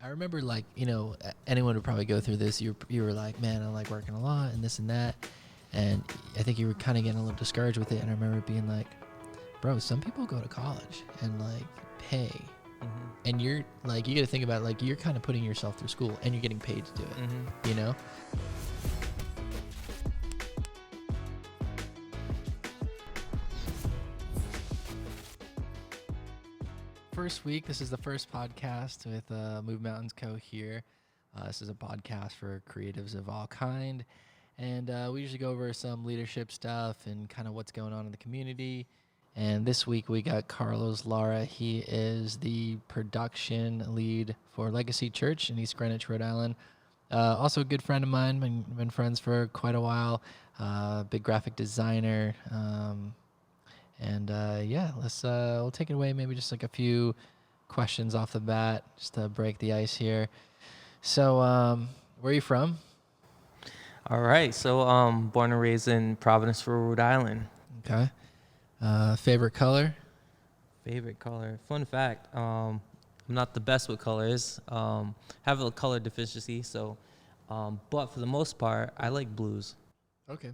I remember, like, anyone would probably go through this. You were like, man, I like working a lot and this and that. And I think you were kind of getting a little discouraged with it. And I remember being like, bro, some people go to college and like pay. And you're like, you got to think about, like, you're kind of putting yourself through school and you're getting paid to do it, you know? First week, this is the first podcast with Move Mountains Co. here. This is a podcast for creatives of all kind. And we usually go over some leadership stuff and kind of what's going on in the community. And this week we got Carlos Lara. He is the production lead for Legacy Church in East Greenwich, Rhode Island. Also a good friend of mine, been friends for quite a while. Big graphic designer. We'll take it away. Maybe just like a few questions off the bat, just to break the ice here. So, where are you from? All right. So, born and raised in Providence, Rhode Island. Okay. Favorite color? Favorite color. Fun fact. I'm not the best with colors. Have a color deficiency. So, but for the most part, I like blues. Okay.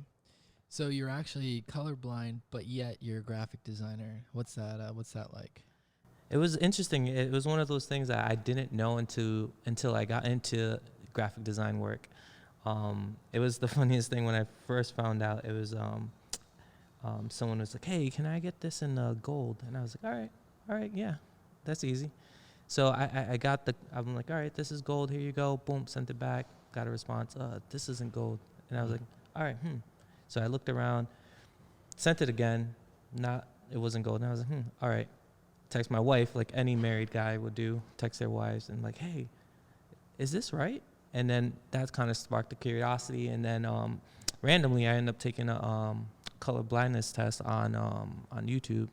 So you're actually colorblind, but yet you're a graphic designer. What's that like? It was interesting. It was one of those things that I didn't know until I got into graphic design work. It was the funniest thing when I first found out. It was someone was like, "Hey, can I get this in gold?" And I was like, "All right, yeah, that's easy." So I'm like, "All right, this is gold. Here you go." Boom, sent it back. Got a response. This isn't gold. And I was like, "All right, So I looked around, sent it again. It wasn't gold. And I was like, all right. Text my wife, like any married guy would do. Text their wives and like, hey, is this right? And then that kind of sparked the curiosity. And then randomly, I ended up taking a color blindness test on YouTube.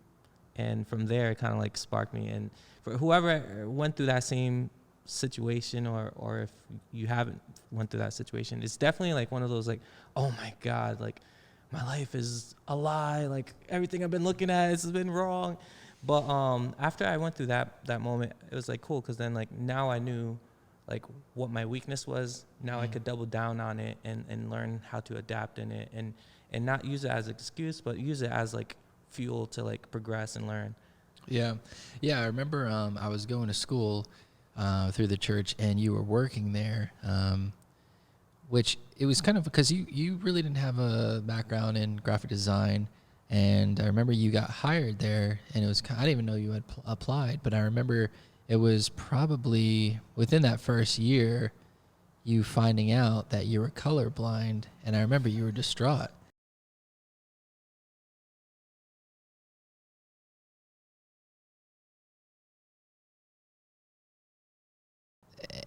And from there, it kind of like sparked me. And for whoever went through that same situation, or if you haven't went through that situation, it's definitely like one of those like, oh my God, like my life is a lie, like everything I've been looking at has been wrong. But after I went through that moment, it was like cool, because then like now I knew like what my weakness was. Now I could double down on it and learn how to adapt in it, and not use it as an excuse, but use it as like fuel to like progress and learn. Yeah. I remember I was going to school through the church, and you were working there, which it was kind of because you really didn't have a background in graphic design. And I remember you got hired there, and it was, I didn't even know you had applied, but I remember it was probably within that first year you finding out that you were colorblind, and I remember you were distraught.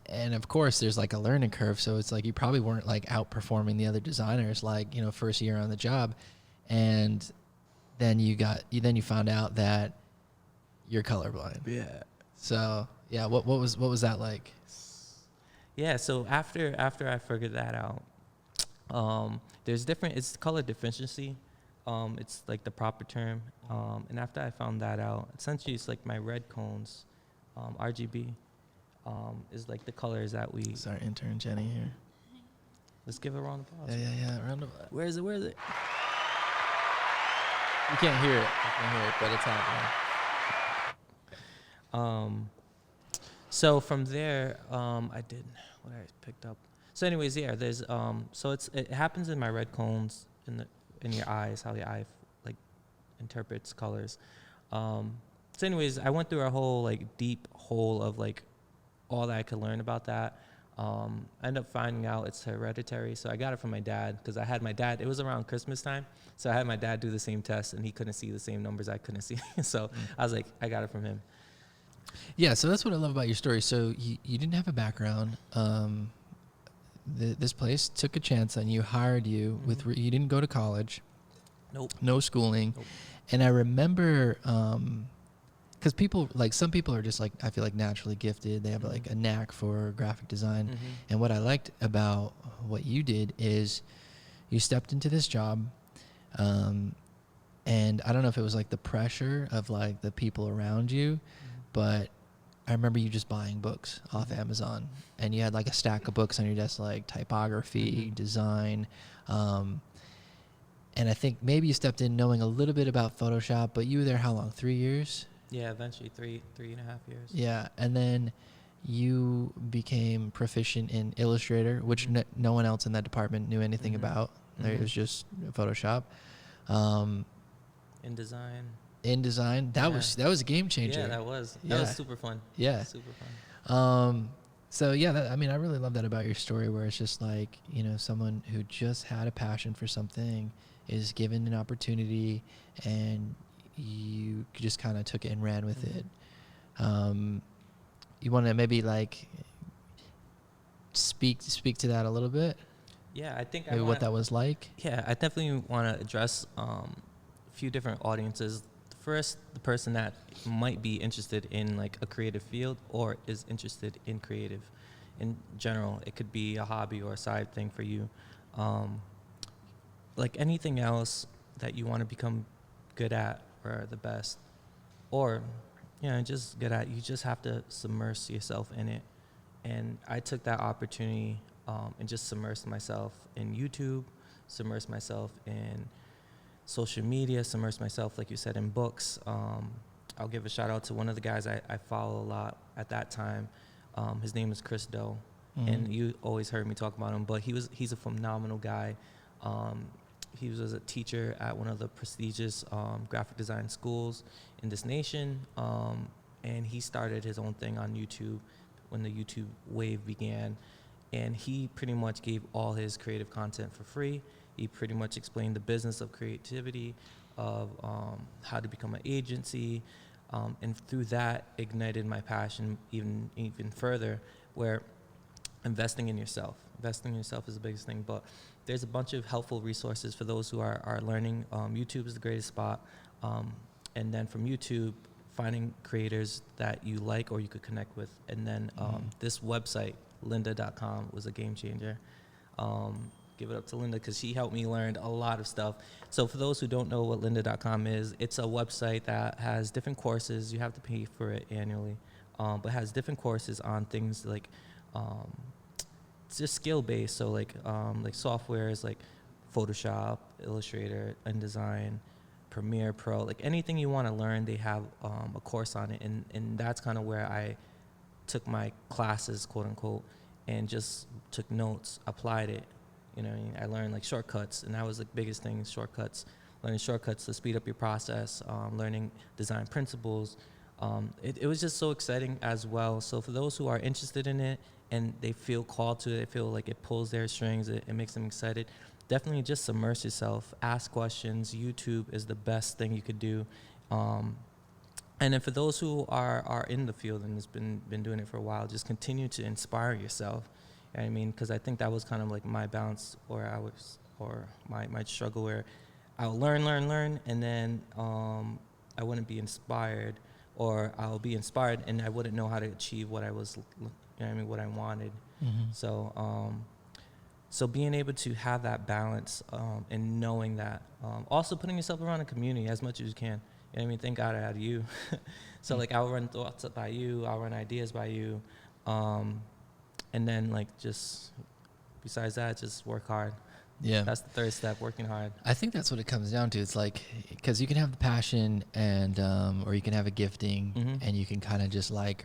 And of course there's like a learning curve, so it's like you probably weren't like outperforming the other designers, like, first year on the job. And then you found out that you're colorblind. Yeah. So yeah, what was that like? Yeah. So after I figured that out, there's different. It's color deficiency. It's like the proper term. And after I found that out, essentially it's like my red cones, RGB, is like the colors that we. It's our intern Jenny here. Let's give a round of applause. Yeah. Round of. Where is it? You can't hear it, but it's happening. So from there, I did what I picked up. So anyways, yeah, there's so it happens in my red cones in your eyes, how the eye like interprets colors. So anyways, I went through a whole like deep hole of like all that I could learn about that. I ended up finding out it's hereditary. So I got it from my dad, because I had my dad, it was around Christmas time. So I had my dad do the same test, and he couldn't see the same numbers I couldn't see. So I was like, I got it from him. Yeah, so that's what I love about your story. So you didn't have a background. This place took a chance on you, hired you. You didn't go to college. Nope. No schooling. Nope. And I remember, because some people are just like, I feel like naturally gifted. They have like a knack for graphic design. And what I liked about what you did is you stepped into this job, and I don't know if it was like the pressure of like the people around you, but I remember you just buying books off Amazon, and you had like a stack of books on your desk, like typography, design, and I think maybe you stepped in knowing a little bit about Photoshop, but you were there how long? 3 years? Yeah, eventually 3.5 years. Yeah, and then you became proficient in Illustrator, which no one else in that department knew anything about. It was just Photoshop. In design. In design, that was a game changer. Yeah, that was super fun. Yeah, super fun. So yeah, I mean, I really love that about your story, where it's just like, you know, someone who just had a passion for something is given an opportunity, and you just kind of took it and ran with it. You want to maybe like speak to that a little bit? Yeah, I think maybe what that was like. Yeah, I definitely want to address a few different audiences. First, the person that might be interested in like a creative field or is interested in creative in general. It could be a hobby or a side thing for you. Like anything else that you want to become good at or the best, or just good at, you just have to submerge yourself in it. And I took that opportunity and just submersed myself in YouTube, submersed myself in social media, submersed myself, like you said, in books. I'll give a shout out to one of the guys I follow a lot at that time. His name is Chris Doe, and you always heard me talk about him, but he's a phenomenal guy. He was a teacher at one of the prestigious graphic design schools in this nation, and he started his own thing on YouTube when the YouTube wave began, and he pretty much gave all his creative content for free. He pretty much explained the business of creativity, of how to become an agency, and through that ignited my passion even further, where investing in yourself is the biggest thing. But there's a bunch of helpful resources for those who are learning. YouTube is the greatest spot. And then from YouTube, finding creators that you like or you could connect with. And then this website, lynda.com, was a game changer. Give it up to Linda because she helped me learn a lot of stuff. So for those who don't know what lynda.com is, it's a website that has different courses. You have to pay for it annually, but has different courses on things like it's just skill-based. So like softwares like Photoshop, Illustrator, InDesign, Premiere Pro, like anything you want to learn, they have a course on it. And that's kind of where I took my classes, quote unquote, and just took notes, applied it. You know what I mean? I learned like shortcuts, and that was the biggest thing, shortcuts. Learning shortcuts to speed up your process, learning design principles. It was just so exciting as well. So for those who are interested in it and they feel called to it, they feel like it pulls their strings, it makes them excited, definitely just immerse yourself, ask questions. YouTube is the best thing you could do. And then for those who are in the field and has been doing it for a while, just continue to inspire yourself. You know what I mean? Because I think that was kind of like my balance, or my struggle, where I'll learn, and then I wouldn't be inspired, or I'll be inspired and I wouldn't know how to achieve what I was, you know what I mean, what I wanted. So being able to have that balance and knowing that, also putting yourself around a community as much as you can. You know what I mean? Thank God I had you. So like I'll run thoughts by you, I'll run ideas by you. And then like just besides that, just work hard. Yeah. That's the third step, working hard. I think that's what it comes down to. It's like, because you can have the passion and, or you can have a gifting and you can kind of just like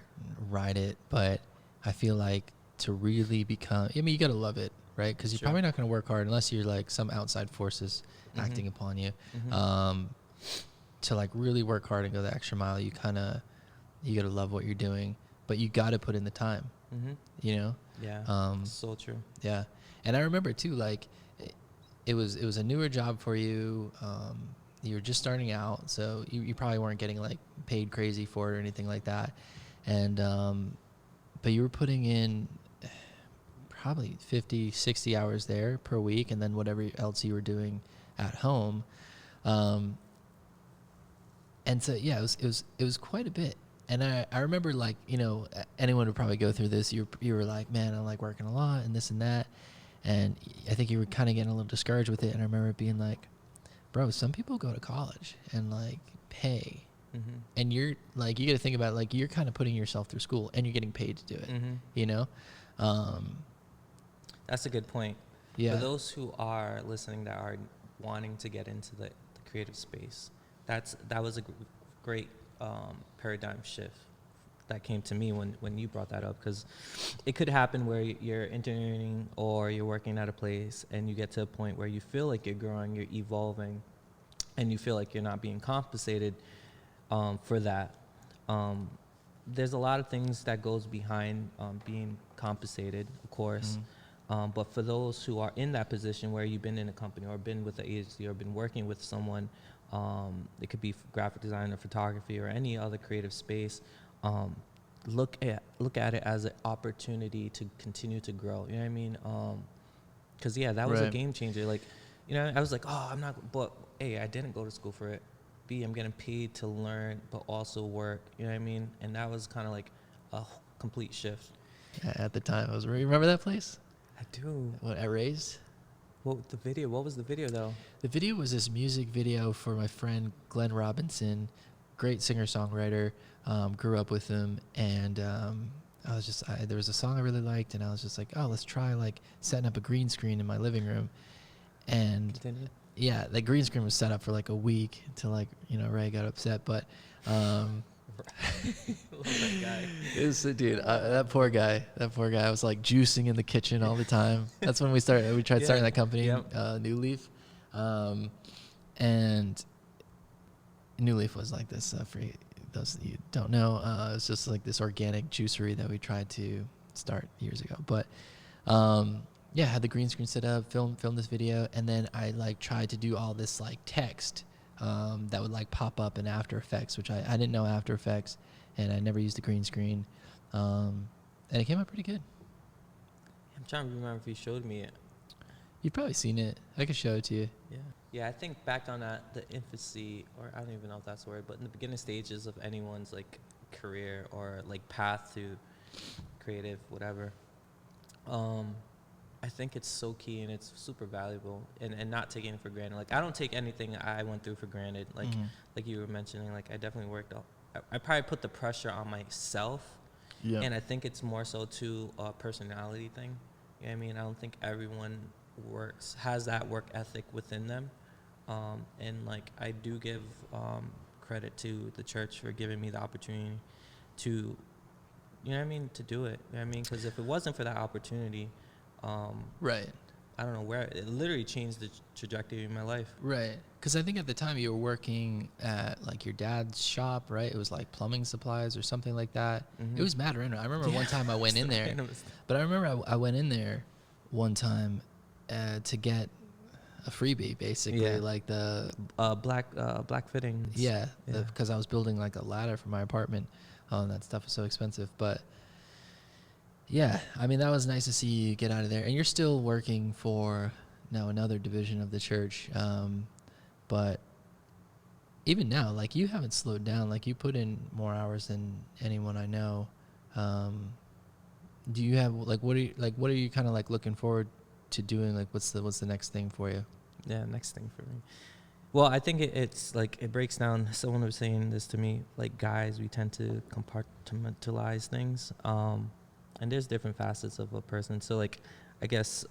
ride it. But I feel like to really become, I mean, you got to love it, right? Because you're probably not going to work hard unless you're like some outside forces acting upon you. To like really work hard and go the extra mile, you got to love what you're doing, but you got to put in the time, you know? Yeah. So true. Yeah. And I remember too, like it was a newer job for you. You were just starting out, so you probably weren't getting like paid crazy for it or anything like that. And, but you were putting in probably 50, 60 hours there per week, and then whatever else you were doing at home. And so, yeah, it was quite a bit. And I remember, like, you know, anyone would probably go through this. You were like, man, I'm like working a lot and this and that. And I think you were kind of getting a little discouraged with it. And I remember it being like, bro, some people go to college and like pay Mm-hmm. And you're like, you got to think about, like, you're kind of putting yourself through school and you're getting paid to do it, Mm-hmm. you know? Um, That's a good point. For yeah. those who are listening that are wanting to get into the creative space, that was a great paradigm shift that came to me when you brought that up, because it could happen where you're interning or you're working at a place and you get to a point where you feel like you're growing, you're evolving, and you feel like you're not being compensated for that. Um, there's a lot of things that goes behind being compensated, of course. But for those who are in that position where you've been in a company or been with an agency or been working with someone, it could be graphic design or photography or any other creative space. Look at it as an opportunity to continue to grow. You know what I mean? Because that was a game changer. Like, I was like, oh, I'm not. But A, I didn't go to school for it. B, I'm getting paid to learn, but also work. You know what I mean? And that was kind of like a complete shift. Yeah, at the time, you remember that place? I do. What, at Raised? What was the video though? The video was this music video for my friend Glenn Robinson, great singer-songwriter. Grew up with him, and I was just, there was a song I really liked, and I was just like, oh, let's try like setting up a green screen in my living room. And yeah, the green screen was set up for like a week until, like, Ray got upset, but Love that guy. it was, dude, that poor guy. I was like juicing in the kitchen all the time. That's when we tried starting that company, New Leaf. And New Leaf was like this, for those that you don't know, it's just like this organic juicery that we tried to start years ago. But had the green screen set up, filmed this video, and then I like tried to do all this like text that would like pop up in After Effects, which I didn't know After Effects, and I never used the green screen, and it came out pretty good. I'm trying to remember if you showed me it. You've probably seen it. I could show it to you. Yeah, I think back on the infancy, or I don't even know if that's the word, but in the beginning stages of anyone's like career or like path to creative, whatever. I think it's so key and it's super valuable, and not taking it for granted. Like, I don't take anything I went through for granted. Like, like you were mentioning, like I definitely worked out. I probably put the pressure on myself, and I think it's more so to a personality thing. You know what I mean? I don't think everyone has that work ethic within them, and like I do give credit to the church for giving me the opportunity to, you know what I mean, to do it. You know what I mean? Because if it wasn't for that opportunity, Right. I don't know where it literally changed the trajectory of my life. Right. Because I think at the time you were working at like your dad's shop, right? It was like plumbing supplies or something like that. It was mad random. I remember one time I went in there, but I remember I went in there one time to get a freebie, basically, like the black fittings. Yeah, because I was building like a ladder for my apartment. That stuff was so expensive, but yeah, I mean, that was nice to see you get out of there. And you're still working for now another division of the church, but even now, like, you haven't slowed down. Like, you put in more hours than anyone I know. Do you have what are you kind of like looking forward to doing? Like, what's the next thing for you? Yeah, next thing for me. Well, I think it's like it breaks down. Someone was saying this to me, like, guys, we tend to compartmentalize things, and there's different facets of a person. So, like, I guess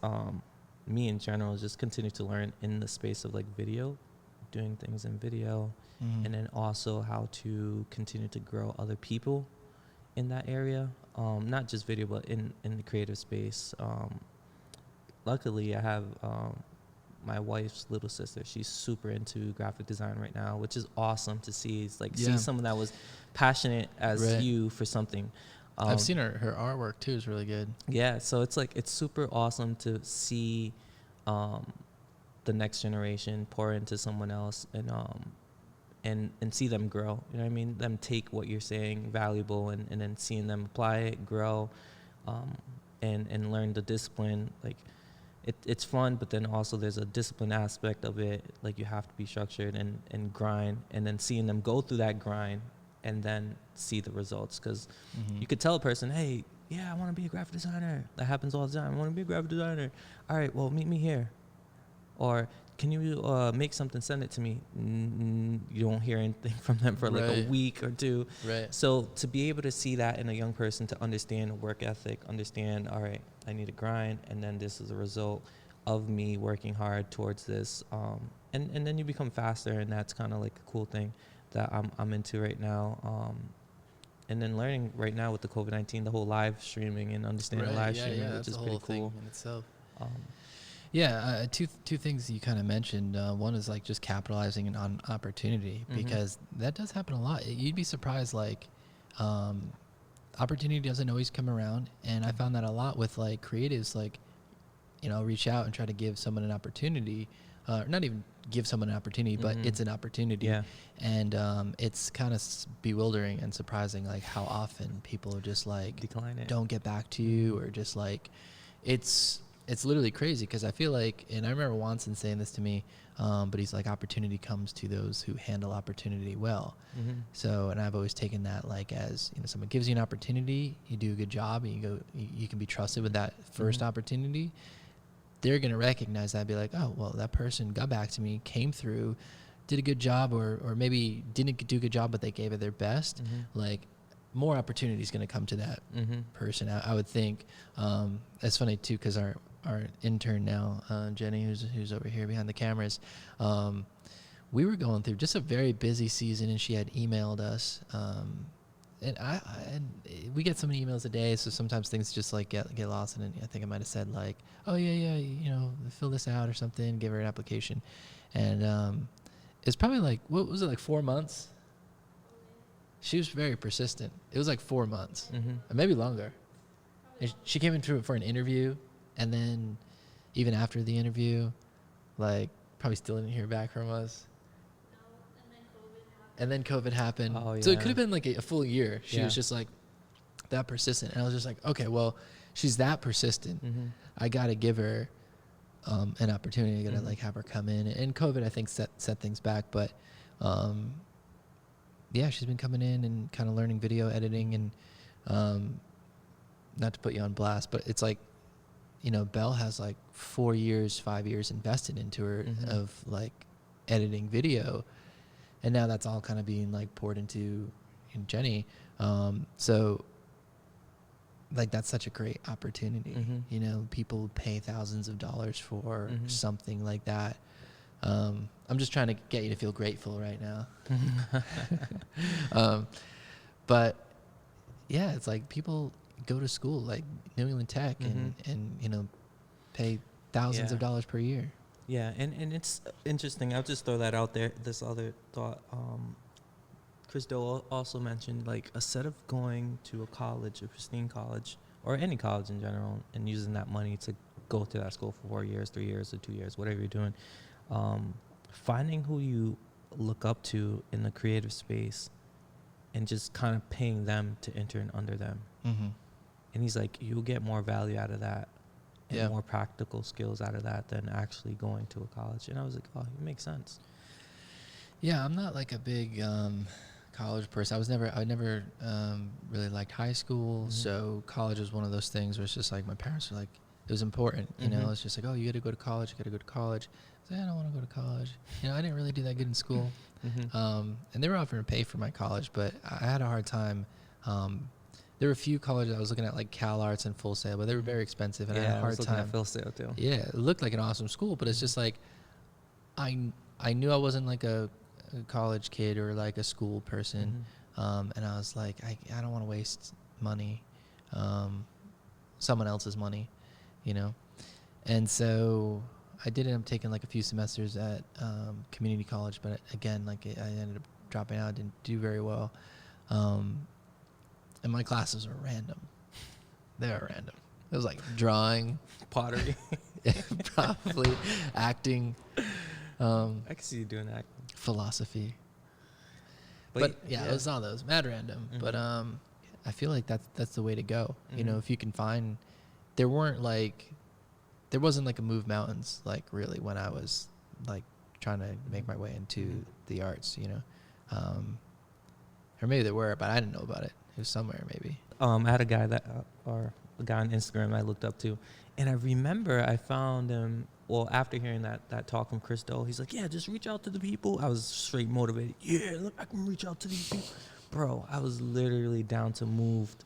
me in general just continue to learn in the space of like video, doing things in video, and then also how to continue to grow other people in that area, not just video, but in the creative space. Luckily, I have my wife's little sister. She's super into graphic design right now, which is awesome to see. It's like see someone that was passionate as you for something. I've seen her artwork too. Is really good. Yeah, so it's like it's super awesome to see the next generation pour into someone else and see them grow. You know what I mean? Them take what you're saying valuable and then seeing them apply it, grow, and learn the discipline. Like, it's fun, but then also there's a discipline aspect of it. Like, you have to be structured and grind, and then seeing them go through that grind and then see the results. Because you could tell a person, hey, I want to be a graphic designer. That happens all the time. I want to be a graphic designer. All right, well, meet me here. Or can you make something, send it to me? You don't hear anything from them for like a Right. week or two. Right. So to be able to see that in a young person, to understand work ethic, understand, all right, I need to grind, and then this is a result of me working hard towards this. And then you become faster, and that's kind of like a cool thing that I'm into right now. And then learning right now with the COVID-19, the whole live streaming and understanding Right. live Yeah. streaming, Yeah. which That's is the pretty whole cool. thing in itself. Um, Yeah, two things you kind of mentioned. One is like just capitalizing on opportunity, Mhm. because that does happen a lot. You'd be surprised, like opportunity doesn't always come around, and I found that a lot with like creatives. Like, reach out and try to give someone an opportunity, not even give someone an opportunity, but Mhm. it's an opportunity. Yeah. And it's kind of bewildering and surprising, like how often people just like Decline it. don't get back to you, or just like it's literally crazy, because I feel like, and I remember Watson saying this to me, but he's like, opportunity comes to those who handle opportunity well. Mm-hmm. So, and I've always taken that like as, someone gives you an opportunity, you do a good job, and you can be trusted with that first Mhm. opportunity. They're going to recognize that and be like, oh, well, that person got back to me, came through, did a good job, or maybe didn't do a good job, but they gave it their best. Mm-hmm. Like, more opportunity is going to come to that Mm-hmm. person, I would think. It's funny too, because our intern now, Jenny, who's over here behind the cameras, we were going through just a very busy season, and she had emailed us, and and we get so many emails a day, so sometimes things just like get lost. And I think I might have said like, oh yeah, fill this out or something, give her an application. And it's probably like, what was it, like 4 months? She was very persistent. It was like 4 months, Mm-hmm. or maybe longer. And she came in for an interview, and then even after the interview, like, probably still didn't hear back from us. And then COVID happened. Oh, So it yeah. could have been like a full year. She Yeah. was just like that persistent. And I was just like, okay, well, she's that persistent. Mm-hmm. I got to give her an opportunity. I got to Mhm. like have her come in. And COVID, I think, set things back. But yeah, she's been coming in and kind of learning video editing. And not to put you on blast, but it's like, Belle has like 4 years, 5 years invested into her Mhm. of like editing video. And now that's all kind of being like poured into Jenny. So like, that's such a great opportunity. Mhm. People pay thousands of dollars for Mhm. something like that. I'm just trying to get you to feel grateful right now. But yeah, it's like people go to school like New England Tech and pay thousands Yeah. of dollars per year. Yeah, and it's interesting. I'll just throw that out there. This other thought. Chris Doe also mentioned, like, instead of going to a college, a pristine college, or any college in general, and using that money to go to that school for 4 years, 3 years, or 2 years, whatever you're doing, finding who you look up to in the creative space and just kind of paying them to intern under them. Mm-hmm. And he's like, you'll get more value out of that and Yeah. more practical skills out of that than actually going to a college. And I was like, oh, it makes sense. Yeah, I'm not like a big college person. I never really liked high school, so college was one of those things where it's just like my parents were like, it was important, it's just like, oh, you got to go to college, I was like, I don't want to go to college. I didn't really do that good in school. And they were offering to pay for my college, but I had a hard time. There were a few colleges I was looking at, like Cal Arts and Full Sail, but they were very expensive, and I had a hard time. Full Sail too. Yeah, it looked like an awesome school, but it's just like, I knew I wasn't like a college kid or like a school person, and I was like, I don't want to waste money, someone else's money, and so I did end up taking like a few semesters at community college, but again, like I ended up dropping out, didn't do very well, and my classes were random. They were random. It was like drawing, Pottery. probably acting, I can see you doing that. philosophy. But yeah, it was all those mad random. But I feel like that's the way to go. If you can find, there wasn't like a Move Mountains, like, really, when I was like trying to make my way into the arts, or maybe there were, but I didn't know about it. It was somewhere maybe. I had a guy or a guy on Instagram I looked up to, and I remember I found him well, after hearing that talk from Chris Do, he's like, yeah, just reach out to the people. I was straight motivated. Yeah, look, I can reach out to these people. Bro, I was literally down to move,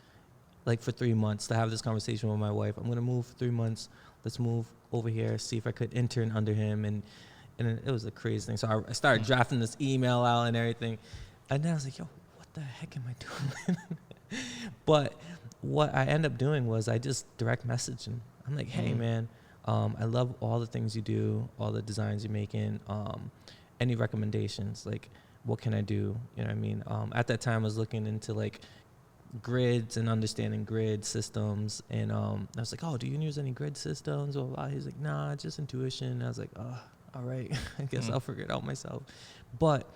like, for 3 months to have this conversation with my wife. I'm going to move for 3 months. Let's move over here, see if I could intern under him. And it was a crazy thing. So I started drafting this email out and everything. And then I was like, yo, what the heck am I doing? But what I ended up doing was I just direct messaged him. I'm like, hey, man, I love all the things you do, all the designs you're making. Any recommendations? Like, what can I do? You know what I mean? At that time, I was looking into, like, grids and understanding grid systems. And I was like, oh, do you use any grid systems? Blah, blah, blah. He's like, nah, just intuition. And I was like, oh, all right. I guess I'll figure it out myself. But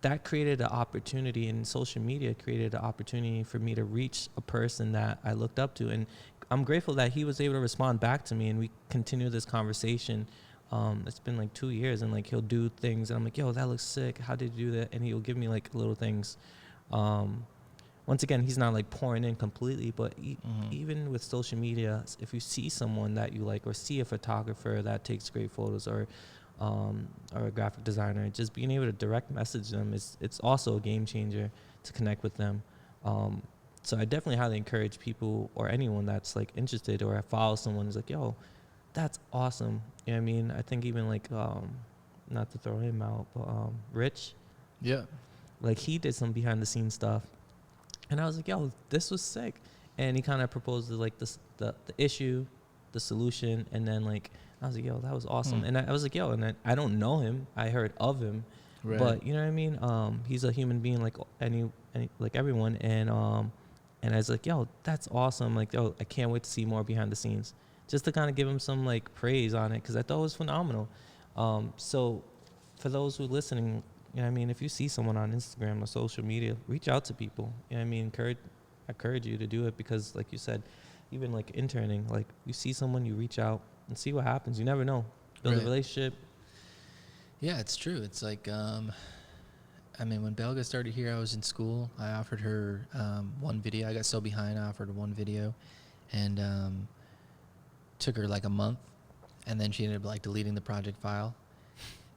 that created an opportunity, and social media created an opportunity for me to reach a person that I looked up to. And I'm grateful that he was able to respond back to me, and we continue this conversation. It's been like 2 years, and like he'll do things, and I'm like, yo, that looks sick. How did you do that? And he'll give me like little things. Once again, he's not like pouring in completely, but even with social media, if you see someone that you like, or see a photographer that takes great photos, or a graphic designer, just being able to direct message them it's also a game changer to connect with them. So I definitely highly encourage people, or anyone that's like interested, or follow someone who's like, yo, that's awesome. You know what I mean? I think even like, not to throw him out, but Rich, Yeah. like he did some behind the scenes stuff, and I was like, yo, this was sick. And he kind of proposed like the issue, the solution, and then like I was like, yo, that was awesome. And I was like, yo, and I don't know him. I heard of him, but you know what I mean? He's a human being like any like everyone. And I was like, yo, that's awesome. Like, yo, I can't wait to see more behind the scenes, just to kind of give him some like praise on it, because I thought it was phenomenal. So for those who are listening, you know what I mean? If you see someone on Instagram or social media, reach out to people. You know what I mean? Encourage you to do it, because like you said, even like interning, like you see someone, you reach out and see what happens. You never know. Build a relationship. Yeah, it's true. It's like, I mean, when Belga started here, I was in school. I offered her one video. I got so behind, I offered her one video, and took her like a month, and then she ended up like deleting the project file.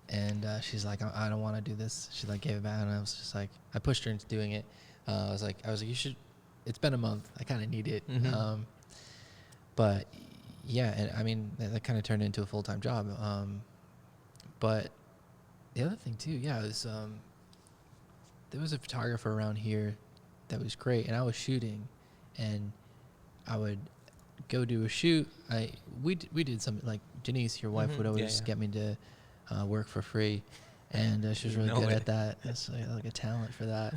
And she's like, I don't want to do this. She like gave it back, and I was just like, I pushed her into doing it. I was like, you should. It's been a month. I kind of need it. But yeah, and I mean that kind of turned into a full-time job. But the other thing too, yeah, was there was a photographer around here that was great, and I was shooting, and I would go do a shoot. We did something like Janice, your wife, would always get me to work for free, and she was really good at that. That's like a talent for that.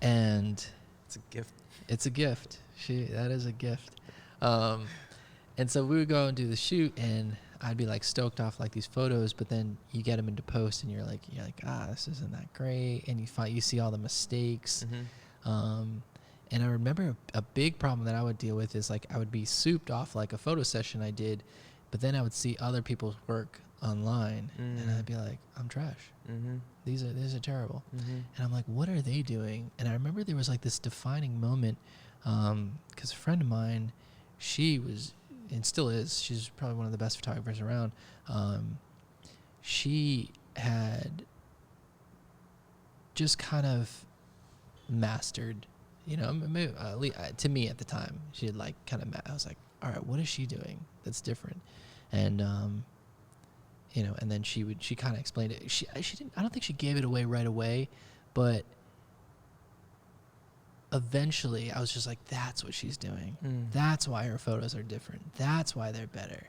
And it's a gift. It's a gift. That is a gift. And so we would go and do the shoot, and I'd be like stoked off like these photos, but then you get them into post, and you're like, this isn't that great, and you see all the mistakes. And I remember a big problem that I would deal with is like I would be souped off like a photo session I did, but then I would see other people's work online, and I'd be like, I'm trash. These are terrible. And I'm like, what are they doing? And I remember there was like this defining moment, because a friend of mine, she was, and still is, she's probably one of the best photographers around. She had just kind of mastered, to me at the time, she had like kind of, I was like, all right, what is she doing that's different? And, and then she kind of explained it. She didn't, I don't think she gave it away right away, but eventually I was just like, that's what she's doing. That's why her photos are different. That's why they're better.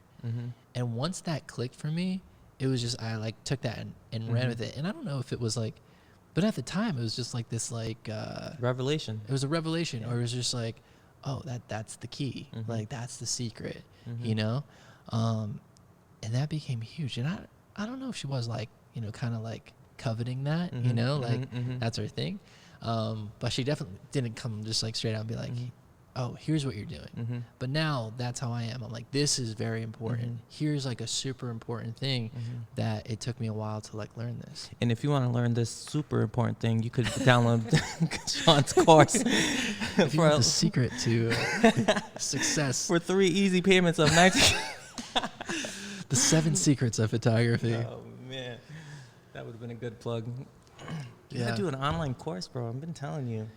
And once that clicked for me, it was just, I like took that and ran with it. And I don't know if it was like, but at the time it was just like this, like, revelation. It was a revelation, or it was just like, oh, that's the key. Like, that's the secret, and that became huge. And I don't know if she was like, kind of like coveting that, that's her thing. But she definitely didn't come just like straight out and be like, oh, here's what you're doing. But now that's how I am. I'm like, this is very important. Here's like a super important thing that it took me a while to like learn this. And if you want to learn this super important thing, you could download Sean's course. If you want the secret to success. For 3 easy payments of 19. The 7 secrets of photography. Oh man, that would have been a good plug. You Yeah. gotta do an online course, bro. I've been telling you.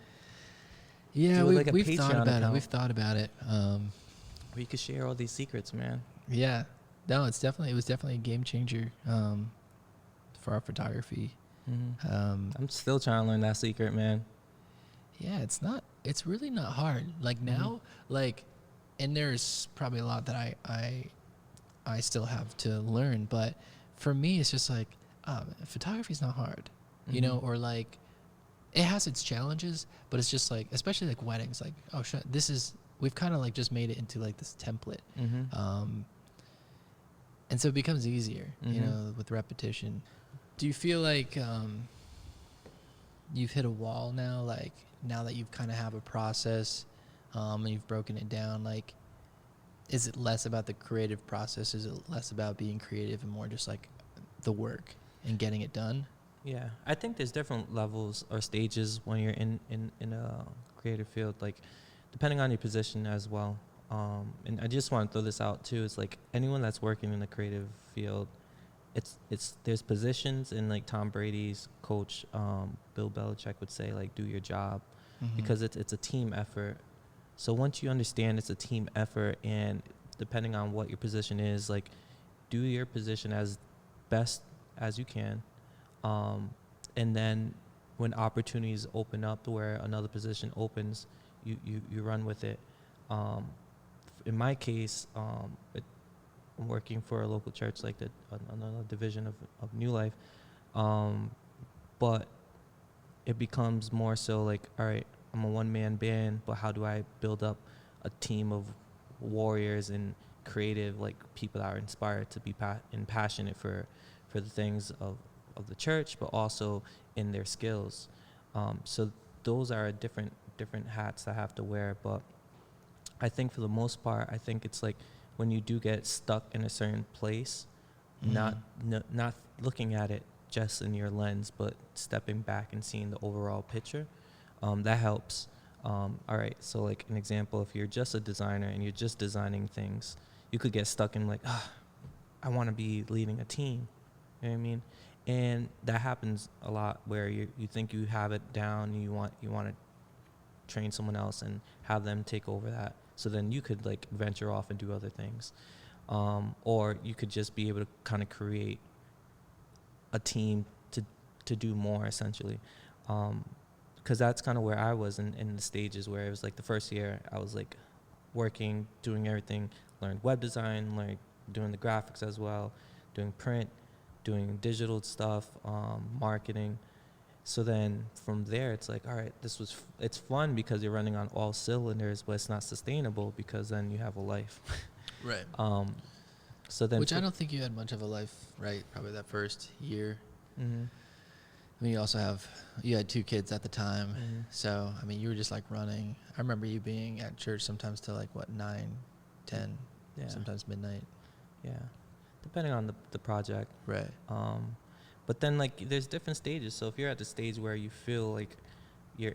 Yeah, Do like a we've thought Patreon about it. account. We've thought about it. Where you could share all these secrets, man. Yeah. No, it was definitely a game changer for our photography. I'm still trying to learn that secret, man. Yeah, it's really not hard. Like now, like, and there's probably a lot that I still have to learn, but for me, it's just like, photography is not hard, you know, or like, it has its challenges, but it's just like, especially like weddings, like, oh shit, we've kind of like just made it into like this template. And so it becomes easier, you know, with repetition. Do you feel like you've hit a wall now, like now that you've kind of have a process and you've broken it down? Like, is it less about the creative process? Is it less about being creative and more just like the work and getting it done? Yeah, I think there's different levels or stages when you're in a creative field, like depending on your position as well. And I just want to throw this out too. It's like anyone that's working in the creative field, there's positions, and like Tom Brady's coach, Bill Belichick would say, like, do your job, because it's a team effort. So once you understand it's a team effort, and depending on what your position is, like, do your position as best as you can. And then when opportunities open up to where another position opens, you run with it. In my case, I'm working for a local church, like another division of New Life. But it becomes more so like, all right, I'm a one-man band, but how do I build up a team of warriors and creative, like, people that are inspired to be and passionate for the things of the church, but also in their skills. So those are different hats I have to wear. But I think for the most part, I think it's like when you do get stuck in a certain place, not looking at it just in your lens, but stepping back and seeing the overall picture, that helps. All right, so like an example, if you're just a designer and you're just designing things, you could get stuck in like, I want to be leading a team. You know what I mean? And that happens a lot where you think you have it down, and you want to train someone else and have them take over that. So then you could like venture off and do other things. Or you could just be able to kind of create a team to do more, essentially. Because that's kind of where I was in the stages, where it was like the first year I was like working, doing everything, learned web design, learned doing the graphics as well, doing print, doing digital stuff, marketing. So then from there, it's like, all right, it's fun because you're running on all cylinders, but it's not sustainable because then you have a life. Right. So then, which I don't think you had much of a life, right? Probably that first year. Mm-hmm. I mean, you had 2 kids at the time. So, I mean, you were just like running. I remember you being at church sometimes till like, 9, 10, sometimes midnight. Yeah. Depending on the project. Right. But then like there's different stages. So if you're at the stage where you feel like you're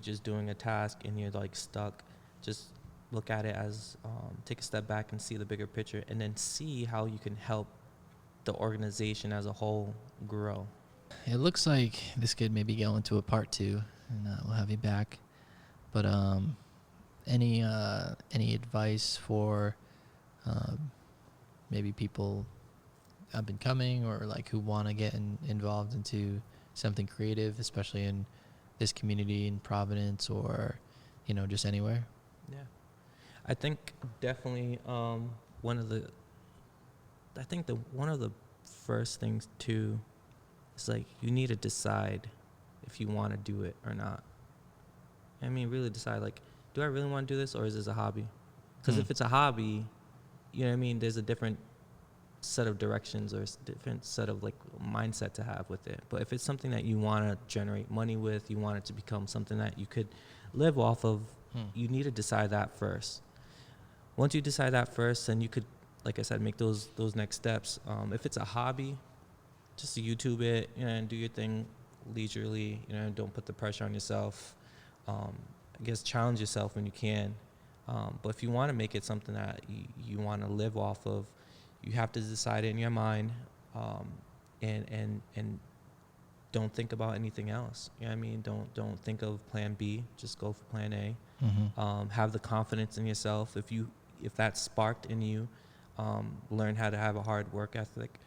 just doing a task and you're like stuck, just look at it as, take a step back and see the bigger picture, and then see how you can help the organization as a whole grow. It looks like this could maybe go into a part 2, and we'll have you back. But any advice for maybe people up and coming, or like who want to get involved into something creative, especially in this community in Providence, or just anywhere? Yeah, I think definitely one of the first things too is like you need to decide if you want to do it or not. I mean, really decide, like, do I really want to do this, or is this a hobby? Because if it's a hobby, you know what I mean, there's a different set of directions or different set of like mindset to have with it. But if it's something that you want to generate money with, you want it to become something that you could live off of, you need to decide that first. Once you decide that first, then you could, like I said, make those next steps. If it's a hobby, just YouTube it, and do your thing leisurely. Don't put the pressure on yourself. I guess challenge yourself when you can. But if you want to make it something that you want to live off of, you have to decide it in your mind, and don't think about anything else. You know what I mean? Don't think of plan B. Just go for plan A. Have the confidence in yourself. If that's sparked in you, learn how to have a hard work ethic.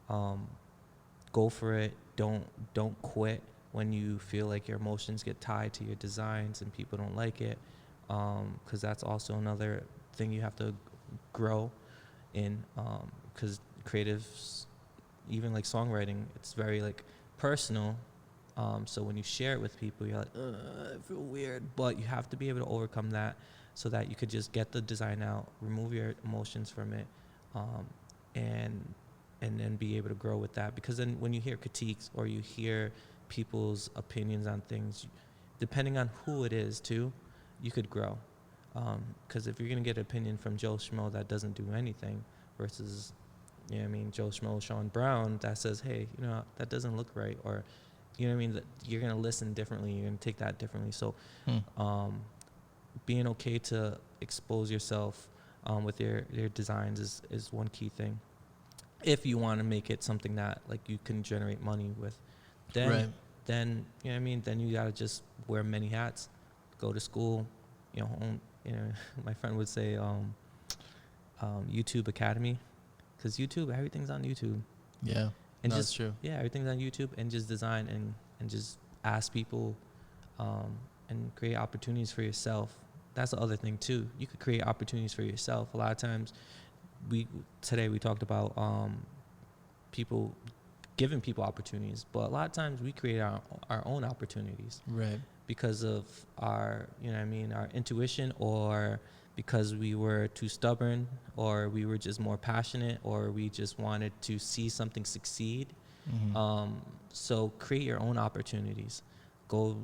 Go for it. Don't quit when you feel like your emotions get tied to your designs and people don't like it, because that's also another thing you have to grow in, because creatives, even like songwriting, it's very like personal. So when you share it with people, you're like, I feel weird. But you have to be able to overcome that so that you could just get the design out, remove your emotions from it, and then be able to grow with that. Because then when you hear critiques or you hear people's opinions on things, depending on who it is too, you could grow. Because if you're going to get an opinion from Joe Schmo that doesn't do anything versus, you know what I mean, Joe Schmo, Sean Brown, that says, hey, you know, that doesn't look right, or, you know what I mean, that you're going to listen differently, you're going to take that differently. So being okay to expose yourself with your designs is one key thing. If you want to make it something that like you can generate money with, then you know what I mean, then you got to just wear many hats, go to school, you know, my friend would say YouTube Academy, because YouTube, everything's on YouTube. Yeah, and that's true. Yeah, everything's on YouTube, and just design and just ask people, and create opportunities for yourself. That's the other thing too. You could create opportunities for yourself. A lot of times, today we talked about people giving people opportunities, but a lot of times we create our own opportunities, right? Because of our, you know what I mean, our intuition, or because we were too stubborn, or we were just more passionate, or we just wanted to see something succeed. So create your own opportunities. Go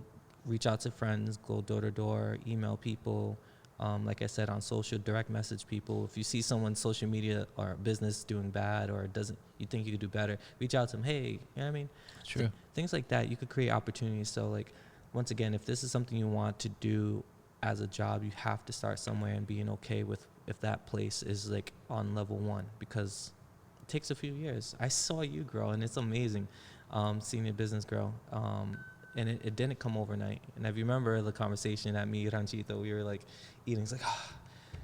reach out to friends, go door to door, email people. Like I said, on social, direct message people. If you see someone's social media or business doing bad, or you think you could do better, reach out to them. Hey, you know what I mean? True. Things like that, you could create opportunities. So like, once again, if this is something you want to do as a job, you have to start somewhere, and being okay with if that place is like on level 1, because it takes a few years. I saw you grow, and it's amazing seeing your business grow. And it didn't come overnight. And if you remember the conversation at me, Ranchito, we were like eating. It's like,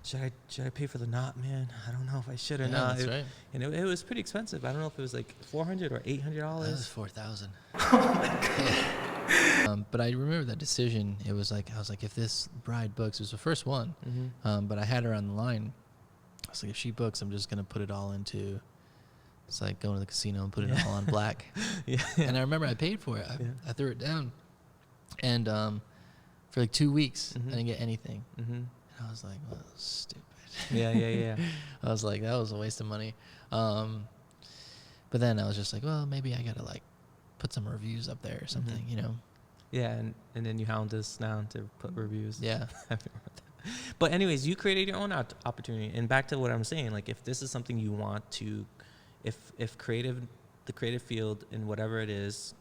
should I pay for the knot, man? I don't know if I should or not. That's right. And it was pretty expensive. I don't know if it was like $400 or $800. That was $4,000. Oh my God. But I remember that decision. It was like, I was like, if this bride books, it was the first one, but I had her on the line. I was like, if she books, I'm just gonna put it all into. It's like going to the casino and putting it all on black. And I remember I paid for it. I threw it down, and for like 2 weeks, I didn't get anything. And I was like, well, that was stupid. Yeah. I was like, that was a waste of money. But then I was just like, well, maybe I gotta like put some reviews up there or something, you know? Yeah, and then you hound us now to put reviews. Yeah. But anyways, you created your own opportunity. And back to what I'm saying, like if this is something you want to, if the creative field in whatever it is,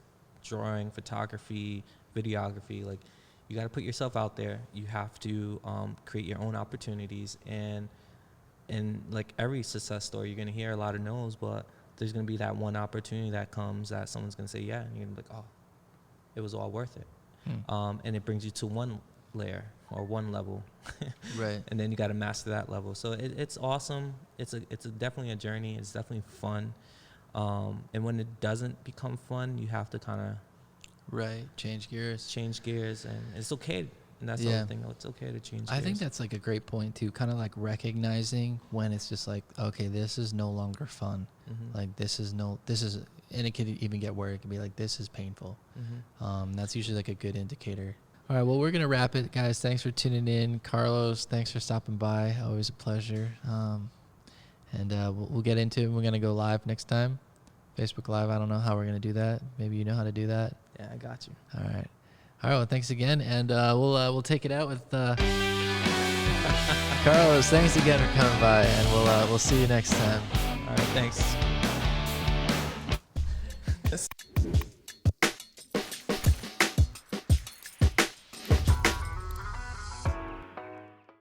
drawing, photography, videography, like you got to put yourself out there. You have to create your own opportunities. And like every success story, you're going to hear a lot of no's, but there's going to be that one opportunity that comes that someone's going to say, yeah, and you're going to be like, oh, it was all worth it. And it brings you to one layer or one level. Right. And then you got to master that level. So it's awesome. It's definitely a journey. It's definitely fun. And when it doesn't become fun, you have to kind of change gears, and it's okay. And that's the other thing. It's okay to change gears. I think that's like a great point too, kind of like recognizing when it's just like, okay, this is no longer fun. Like this is, and it could even get where it can be like, this is painful. That's usually like a good indicator. All right, well, we're going to wrap it, guys. Thanks for tuning in. Carlos, thanks for stopping by. Always a pleasure. And we'll get into it. We're going to go live next time. Facebook Live. I don't know how we're going to do that. Maybe you know how to do that. Yeah, I got you. All right. Well, thanks again. And we'll take it out with Carlos. Thanks again for coming by, and we'll see you next time. All right, thanks.